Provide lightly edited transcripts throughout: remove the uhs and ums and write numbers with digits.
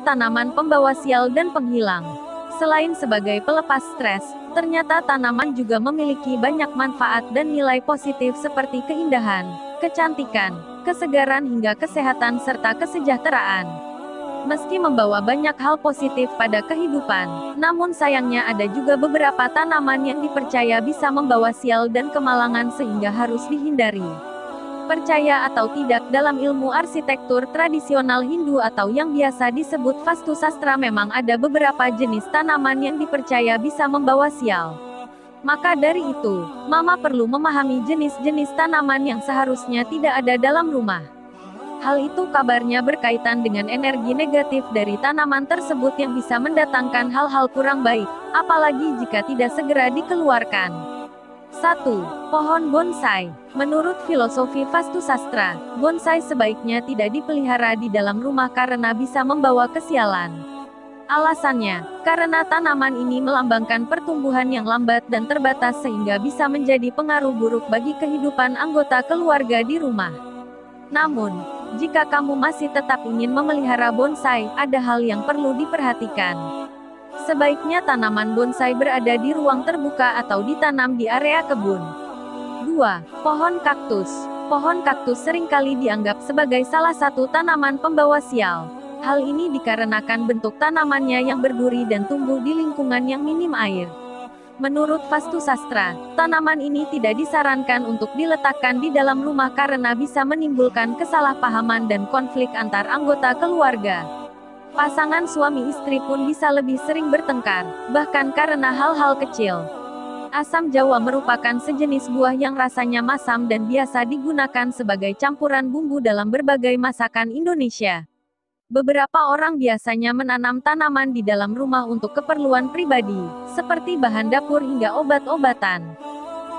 tanaman pembawa sial dan penghilang. Selain sebagai pelepas stres, ternyata tanaman juga memiliki banyak manfaat dan nilai positif seperti keindahan, kecantikan, kesegaran hingga kesehatan serta kesejahteraan. Meski membawa banyak hal positif pada kehidupan, namun sayangnya ada juga beberapa tanaman yang dipercaya bisa membawa sial dan kemalangan sehingga harus dihindari. Percaya atau tidak, dalam ilmu arsitektur tradisional Hindu atau yang biasa disebut Vastu Sastra memang ada beberapa jenis tanaman yang dipercaya bisa membawa sial. Maka dari itu, Mama perlu memahami jenis-jenis tanaman yang seharusnya tidak ada dalam rumah. Hal itu kabarnya berkaitan dengan energi negatif dari tanaman tersebut yang bisa mendatangkan hal-hal kurang baik, apalagi jika tidak segera dikeluarkan. 1. Pohon bonsai. Menurut filosofi Vastu Sastra, bonsai sebaiknya tidak dipelihara di dalam rumah karena bisa membawa kesialan. Alasannya, karena tanaman ini melambangkan pertumbuhan yang lambat dan terbatas sehingga bisa menjadi pengaruh buruk bagi kehidupan anggota keluarga di rumah. Namun, jika kamu masih tetap ingin memelihara bonsai, ada hal yang perlu diperhatikan. Sebaiknya tanaman bonsai berada di ruang terbuka atau ditanam di area kebun. 2. Pohon kaktus. Pohon kaktus seringkali dianggap sebagai salah satu tanaman pembawa sial. Hal ini dikarenakan bentuk tanamannya yang berduri dan tumbuh di lingkungan yang minim air. Menurut Vastu Sastra, tanaman ini tidak disarankan untuk diletakkan di dalam rumah karena bisa menimbulkan kesalahpahaman dan konflik antar anggota keluarga. Pasangan suami istri pun bisa lebih sering bertengkar, bahkan karena hal-hal kecil. Asam jawa merupakan sejenis buah yang rasanya masam dan biasa digunakan sebagai campuran bumbu dalam berbagai masakan Indonesia. Beberapa orang biasanya menanam tanaman di dalam rumah untuk keperluan pribadi, seperti bahan dapur hingga obat-obatan.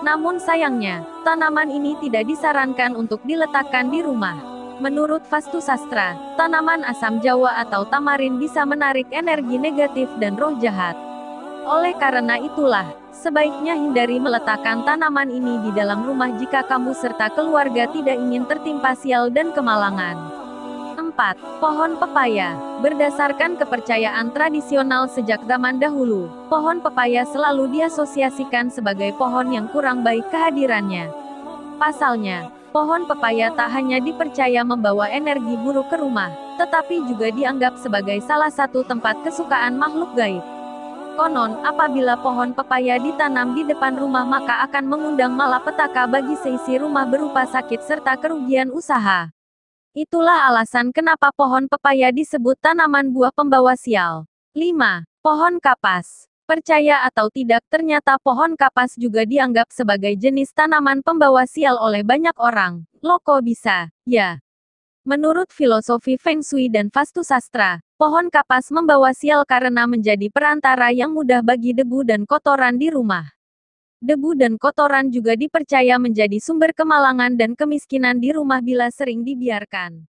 Namun sayangnya, tanaman ini tidak disarankan untuk diletakkan di rumah. Menurut Vastu Sastra, tanaman asam jawa atau tamarin bisa menarik energi negatif dan roh jahat. Oleh karena itulah, sebaiknya hindari meletakkan tanaman ini di dalam rumah jika kamu serta keluarga tidak ingin tertimpa sial dan kemalangan. 4. Pohon pepaya. Berdasarkan kepercayaan tradisional sejak zaman dahulu, pohon pepaya selalu diasosiasikan sebagai pohon yang kurang baik kehadirannya. Pasalnya, pohon pepaya tak hanya dipercaya membawa energi buruk ke rumah, tetapi juga dianggap sebagai salah satu tempat kesukaan makhluk gaib. Konon, apabila pohon pepaya ditanam di depan rumah maka akan mengundang malapetaka bagi seisi rumah berupa sakit serta kerugian usaha. Itulah alasan kenapa pohon pepaya disebut tanaman buah pembawa sial. 5. Pohon kapas. Percaya atau tidak, ternyata pohon kapas juga dianggap sebagai jenis tanaman pembawa sial oleh banyak orang. Loh kok bisa? Ya. Menurut filosofi Feng Shui dan Vastu Sastra, pohon kapas membawa sial karena menjadi perantara yang mudah bagi debu dan kotoran di rumah. Debu dan kotoran juga dipercaya menjadi sumber kemalangan dan kemiskinan di rumah bila sering dibiarkan.